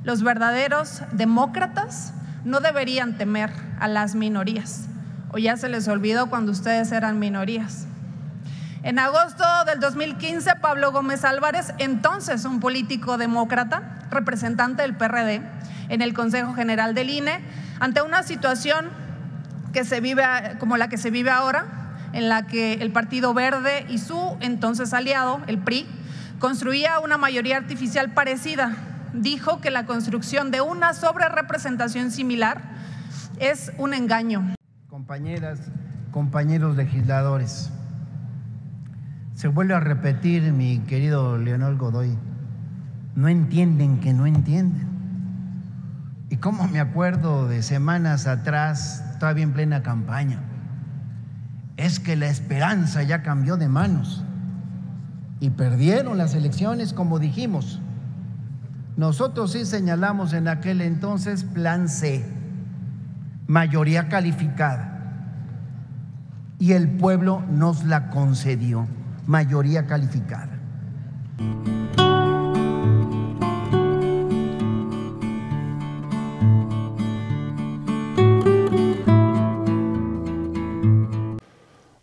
los verdaderos demócratas no deberían temer a las minorías, o ya se les olvidó cuando ustedes eran minorías. En agosto del 2015, Pablo Gómez Álvarez, entonces un político demócrata, representante del PRD, en el Consejo General del INE, ante una situación que se vive como la que se vive ahora, en la que el Partido Verde y su entonces aliado, el PRI, construía una mayoría artificial parecida. Dijo que la construcción de una sobrerepresentación similar es un engaño. Compañeras, compañeros legisladores, se vuelve a repetir, mi querido Leonel Godoy, no entienden que no entienden. Y cómo me acuerdo de semanas atrás, todavía en plena campaña, es que la esperanza ya cambió de manos y perdieron las elecciones, como dijimos. Nosotros sí señalamos en aquel entonces plan C, mayoría calificada, y el pueblo nos la concedió, mayoría calificada.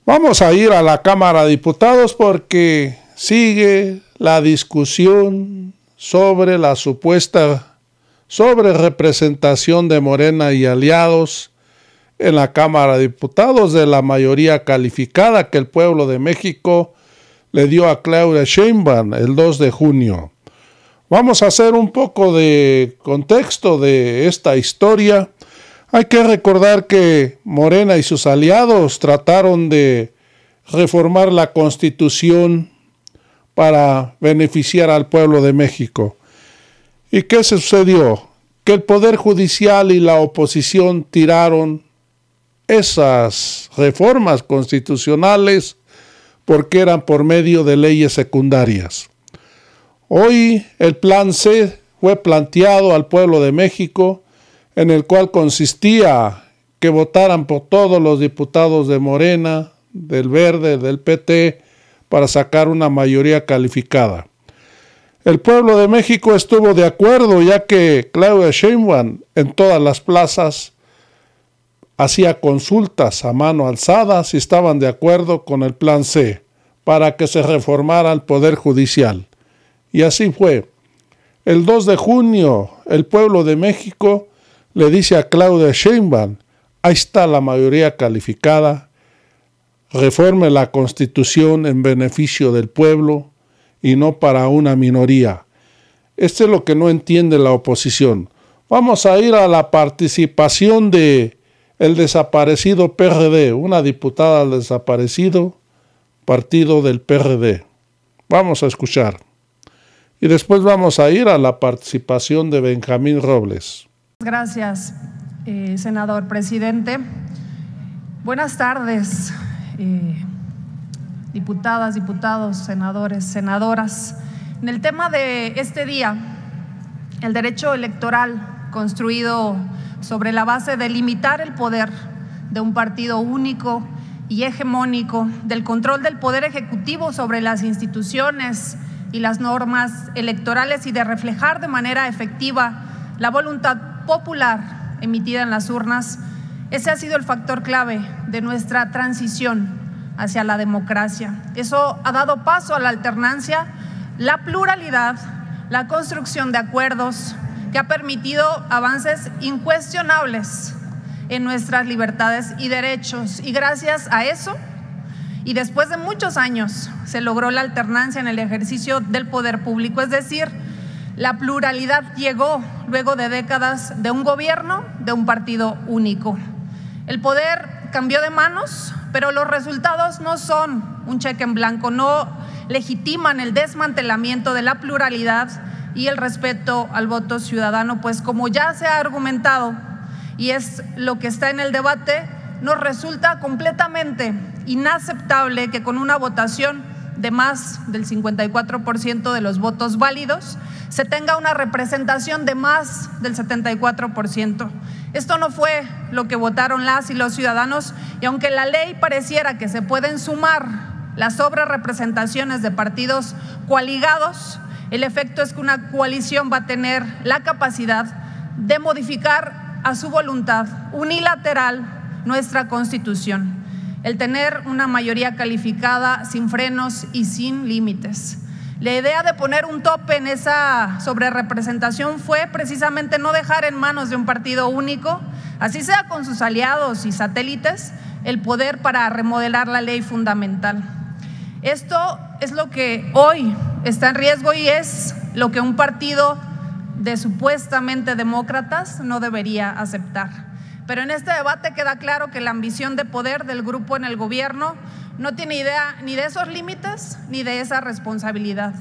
Vamos a ir a la Cámara de Diputados porque sigue la discusión sobre la supuesta sobrerepresentación de Morena y aliados en la Cámara de Diputados de la mayoría calificada que el pueblo de México le dio a Claudia Sheinbaum el 2 de junio. Vamos a hacer un poco de contexto de esta historia. Hay que recordar que Morena y sus aliados trataron de reformar la Constitución para beneficiar al pueblo de México. ¿Y qué sucedió? Que el Poder Judicial y la oposición tiraron esas reformas constitucionales porque eran por medio de leyes secundarias. Hoy el Plan C fue planteado al pueblo de México, en el cual consistía que votaran por todos los diputados de Morena, del Verde, del PT, para sacar una mayoría calificada. El pueblo de México estuvo de acuerdo, ya que Claudia Sheinbaum en todas las plazas hacía consultas a mano alzada si estaban de acuerdo con el Plan C, para que se reformara el Poder Judicial. Y así fue. El 2 de junio, el pueblo de México le dice a Claudia Sheinbaum, ahí está la mayoría calificada, reforme la Constitución en beneficio del pueblo y no para una minoría. Esto es lo que no entiende la oposición. Vamos a ir a la participación de el desaparecido PRD, una diputada del desaparecido partido del PRD. Vamos a escuchar. Y después vamos a ir a la participación de Benjamín Robles. Gracias, senador presidente. Buenas tardes, diputadas, diputados, senadores, senadoras. En el tema de este día, el derecho electoral construido sobre la base de limitar el poder de un partido único y hegemónico, del control del poder ejecutivo sobre las instituciones y las normas electorales y de reflejar de manera efectiva la voluntad popular emitida en las urnas, ese ha sido el factor clave de nuestra transición hacia la democracia. Eso ha dado paso a la alternancia, la pluralidad, la construcción de acuerdos que ha permitido avances incuestionables en nuestras libertades y derechos. Y gracias a eso, y después de muchos años, se logró la alternancia en el ejercicio del poder público, es decir, la pluralidad llegó luego de décadas de un gobierno de un partido único. El poder cambió de manos, pero los resultados no son un cheque en blanco, no legitiman el desmantelamiento de la pluralidad y el respeto al voto ciudadano, pues como ya se ha argumentado y es lo que está en el debate, nos resulta completamente inaceptable que con una votación de más del 54% de los votos válidos se tenga una representación de más del 74%. Esto no fue lo que votaron las y los ciudadanos, y aunque la ley pareciera que se pueden sumar las sobrerepresentaciones de partidos coaligados, El efecto es que una coalición va a tener la capacidad de modificar a su voluntad unilateral nuestra Constitución, el tener una mayoría calificada sin frenos y sin límites. La idea de poner un tope en esa sobrerepresentación fue precisamente no dejar en manos de un partido único, así sea con sus aliados y satélites, el poder para remodelar la ley fundamental. Esto es lo que hoy está en riesgo y es lo que un partido de supuestamente demócratas no debería aceptar. Pero en este debate queda claro que la ambición de poder del grupo en el gobierno no tiene idea ni de esos límites ni de esa responsabilidad.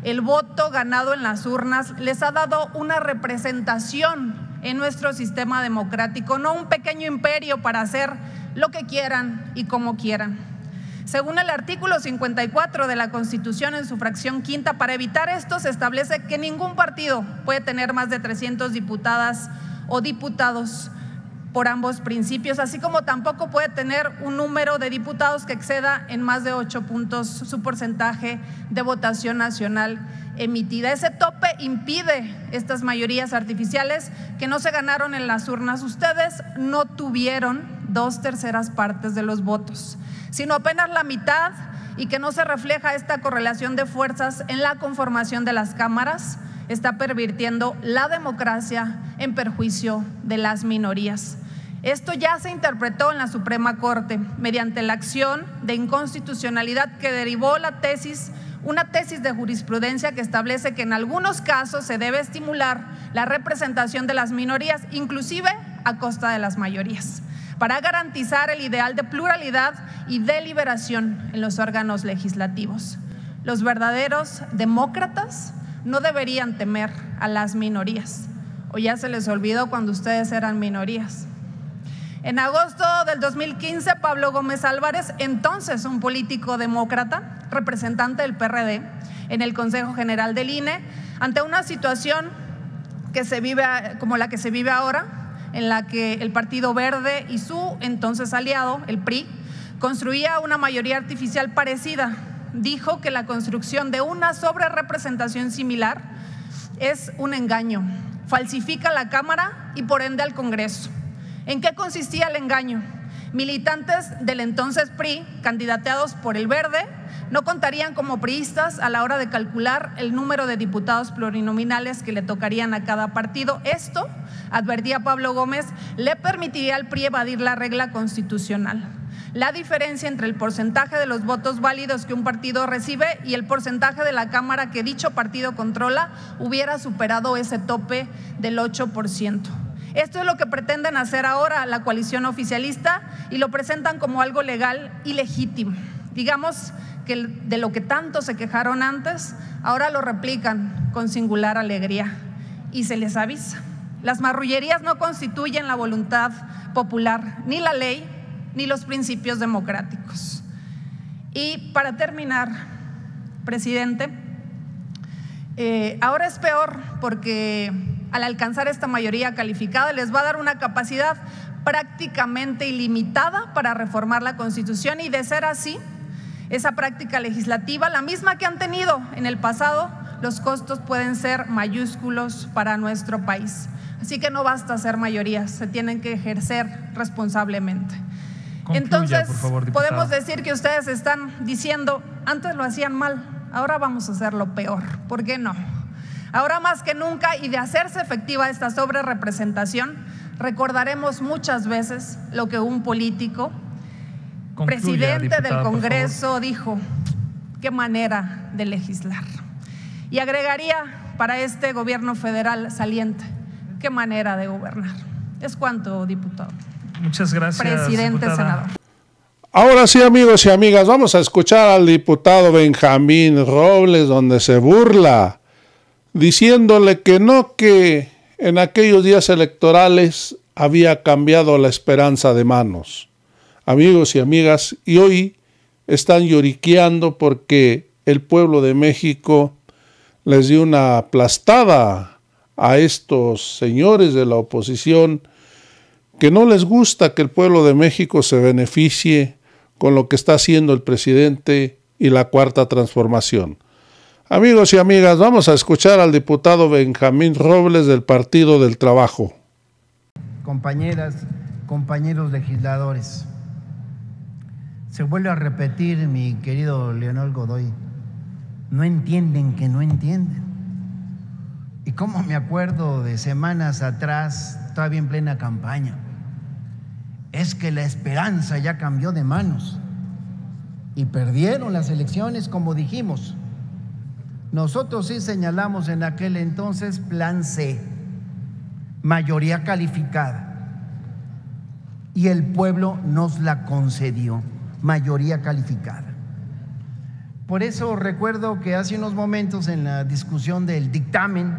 El voto ganado en las urnas les ha dado una representación en nuestro sistema democrático, no un pequeño imperio para hacer lo que quieran y como quieran. Según el artículo 54 de la Constitución en su fracción quinta, para evitar esto se establece que ningún partido puede tener más de 300 diputadas o diputados por ambos principios, así como tampoco puede tener un número de diputados que exceda en más de 8 puntos su porcentaje de votación nacional emitida. Ese tope impide estas mayorías artificiales que no se ganaron en las urnas. Ustedes no tuvieron 2/3 partes de los votos, sino apenas la mitad, y que no se refleja esta correlación de fuerzas en la conformación de las cámaras, está pervirtiendo la democracia en perjuicio de las minorías. Esto ya se interpretó en la Suprema Corte mediante la acción de inconstitucionalidad que derivó una tesis de jurisprudencia que establece que en algunos casos se debe estimular la representación de las minorías, inclusive a costa de las mayorías, para garantizar el ideal de pluralidad y deliberación en los órganos legislativos. Los verdaderos demócratas no deberían temer a las minorías, o ya se les olvidó cuando ustedes eran minorías. En agosto del 2015, Pablo Gómez Álvarez, entonces un político demócrata, representante del PRD en el Consejo General del INE, ante una situación que se vive como la que se vive ahora, en la que el Partido Verde y su entonces aliado, el PRI, construía una mayoría artificial parecida, dijo que la construcción de una sobrerepresentación similar es un engaño, falsifica la Cámara y por ende al Congreso. ¿En qué consistía el engaño? Militantes del entonces PRI, candidateados por el Verde, no contarían como priistas a la hora de calcular el número de diputados plurinominales que le tocarían a cada partido. Esto, advertía Pablo Gómez, le permitiría al PRI evadir la regla constitucional. La diferencia entre el porcentaje de los votos válidos que un partido recibe y el porcentaje de la Cámara que dicho partido controla hubiera superado ese tope del 8%. Esto es lo que pretenden hacer ahora la coalición oficialista y lo presentan como algo legal y legítimo. Digamos que de lo que tanto se quejaron antes, ahora lo replican con singular alegría y se les avisa. Las marrullerías no constituyen la voluntad popular, ni la ley, ni los principios democráticos. Y para terminar, presidente, ahora es peor porque al alcanzar esta mayoría calificada les va a dar una capacidad prácticamente ilimitada para reformar la Constitución y, de ser así, esa práctica legislativa, la misma que han tenido en el pasado, los costos pueden ser mayúsculos para nuestro país. Así que no basta ser mayorías, se tienen que ejercer responsablemente. Concluya, entonces, por favor, diputada. podemos decir que ustedes están diciendo, antes lo hacían mal, ahora vamos a hacerlo peor. ¿Por qué no? Ahora más que nunca, y de hacerse efectiva esta sobrerepresentación, recordaremos muchas veces lo que un político, Concluya, presidente diputada, del Congreso, dijo: qué manera de legislar. Y agregaría para este gobierno federal saliente: qué manera de gobernar. Es cuanto, diputado. Muchas gracias, Presidente, diputada. senador. Ahora sí, amigos y amigas, vamos a escuchar al diputado Benjamín Robles, donde se burla, diciéndole que no, que en aquellos días electorales había cambiado la esperanza de manos. Amigos y amigas, y hoy están lloriqueando porque el pueblo de México les dio una aplastada a estos señores de la oposición que no les gusta que el pueblo de México se beneficie con lo que está haciendo el presidente y la Cuarta Transformación. Amigos y amigas, vamos a escuchar al diputado Benjamín Robles del Partido del Trabajo. Compañeras, compañeros legisladores, se vuelve a repetir, mi querido Leonel Godoy, no entienden que no entienden. Y cómo me acuerdo de semanas atrás, todavía en plena campaña, es que la esperanza ya cambió de manos y perdieron las elecciones, como dijimos. Nosotros sí señalamos en aquel entonces plan C, mayoría calificada, y el pueblo nos la concedió, mayoría calificada. Por eso recuerdo que hace unos momentos en la discusión del dictamen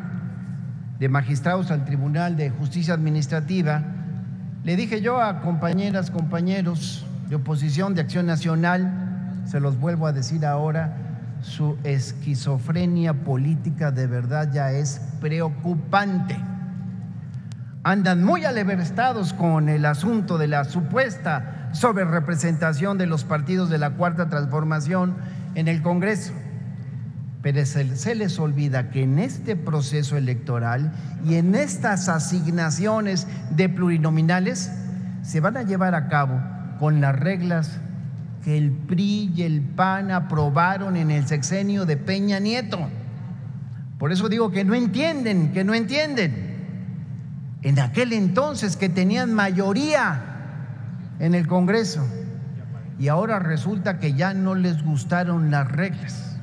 de magistrados al Tribunal de Justicia Administrativa, le dije yo a compañeras, compañeros de oposición de Acción Nacional, se los vuelvo a decir ahora, su esquizofrenia política de verdad ya es preocupante. Andan muy alebrestados con el asunto de la supuesta sobrerepresentación de los partidos de la Cuarta Transformación en el Congreso. Pero se les olvida que en este proceso electoral y en estas asignaciones de plurinominales se van a llevar a cabo con las reglas que el PRI y el PAN aprobaron en el sexenio de Peña Nieto. Por eso digo que no entienden, que no entienden. En aquel entonces que tenían mayoría en el Congreso y ahora resulta que ya no les gustaron las reglas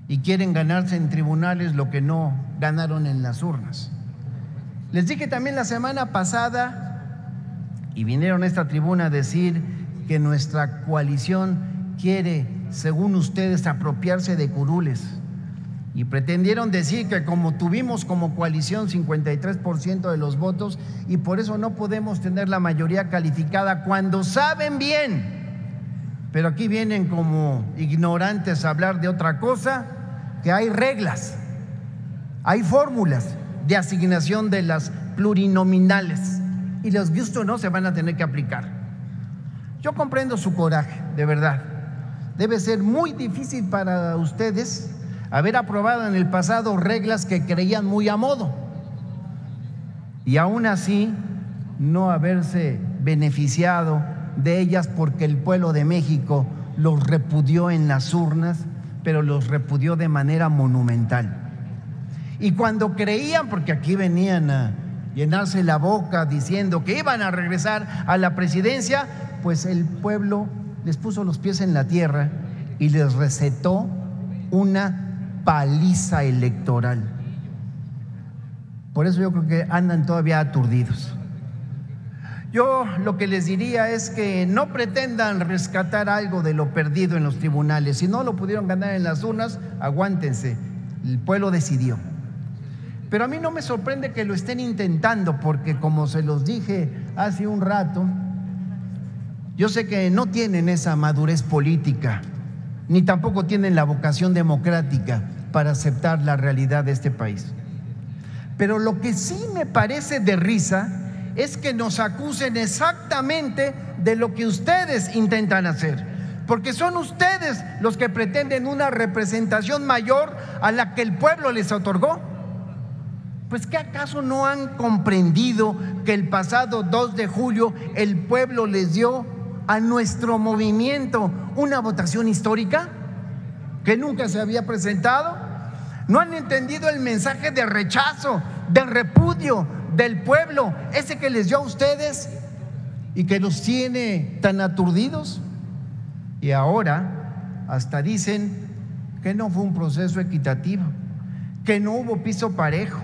y quieren ganarse en tribunales lo que no ganaron en las urnas. Les dije también la semana pasada y vinieron a esta tribuna a decir que nuestra coalición quiere, según ustedes, apropiarse de curules y pretendieron decir que como tuvimos como coalición 53% de los votos y por eso no podemos tener la mayoría calificada cuando saben bien, pero aquí vienen como ignorantes a hablar de otra cosa, que hay reglas, hay fórmulas de asignación de las plurinominales y los gustos no se van a tener que aplicar. Yo comprendo su coraje, de verdad. Debe ser muy difícil para ustedes haber aprobado en el pasado reglas que creían muy a modo y aún así no haberse beneficiado de ellas porque el pueblo de México los repudió en las urnas, pero los repudió de manera monumental. Y cuando creían, porque aquí venían a llenarse la boca diciendo que iban a regresar a la presidencia, pues el pueblo les puso los pies en la tierra y les recetó una paliza electoral. Por eso yo creo que andan todavía aturdidos. Yo lo que les diría es que no pretendan rescatar algo de lo perdido en los tribunales. Si no lo pudieron ganar en las urnas, aguántense, el pueblo decidió. Pero a mí no me sorprende que lo estén intentando porque, como se los dije hace un rato, yo sé que no tienen esa madurez política, ni tampoco tienen la vocación democrática para aceptar la realidad de este país. Pero lo que sí me parece de risa es que nos acusen exactamente de lo que ustedes intentan hacer, porque son ustedes los que pretenden una representación mayor a la que el pueblo les otorgó. Pues ¿qué acaso no han comprendido que el pasado 2 de julio el pueblo les dio a nuestro movimiento una votación histórica que nunca se había presentado? ¿No han entendido el mensaje de rechazo, de repudio del pueblo, ese que les dio a ustedes y que los tiene tan aturdidos? Y ahora hasta dicen que no fue un proceso equitativo, que no hubo piso parejo.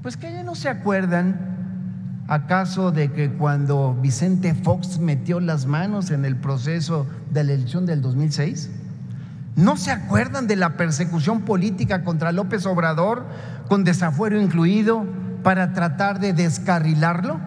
Pues que ya no se acuerdan acaso de que cuando Vicente Fox metió las manos en el proceso de la elección del 2006, ¿no se acuerdan de la persecución política contra López Obrador, con desafuero incluido, para tratar de descarrilarlo?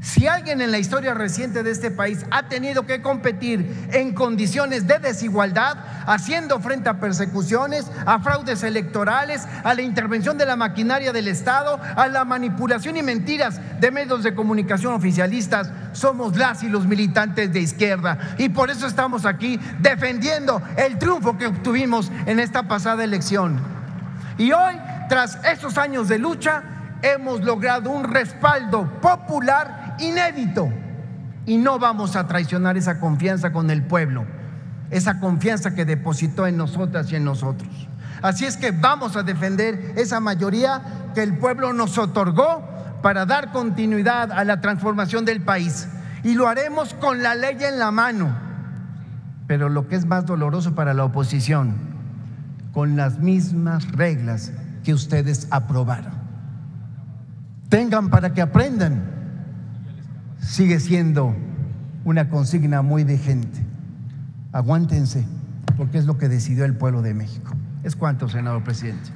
Si alguien en la historia reciente de este país ha tenido que competir en condiciones de desigualdad, haciendo frente a persecuciones, a fraudes electorales, a la intervención de la maquinaria del Estado, a la manipulación y mentiras de medios de comunicación oficialistas, somos las y los militantes de izquierda. Y por eso estamos aquí defendiendo el triunfo que obtuvimos en esta pasada elección. Y hoy, tras estos años de lucha, hemos logrado un respaldo popular inédito y no vamos a traicionar esa confianza con el pueblo, esa confianza que depositó en nosotras y en nosotros. Así es que vamos a defender esa mayoría que el pueblo nos otorgó para dar continuidad a la transformación del país, y lo haremos con la ley en la mano, pero lo que es más doloroso para la oposición, con las mismas reglas que ustedes aprobaron. Tengan para que aprendan. Sigue siendo una consigna muy vigente. Aguántense, porque es lo que decidió el pueblo de México. Es cuanto, senador presidente.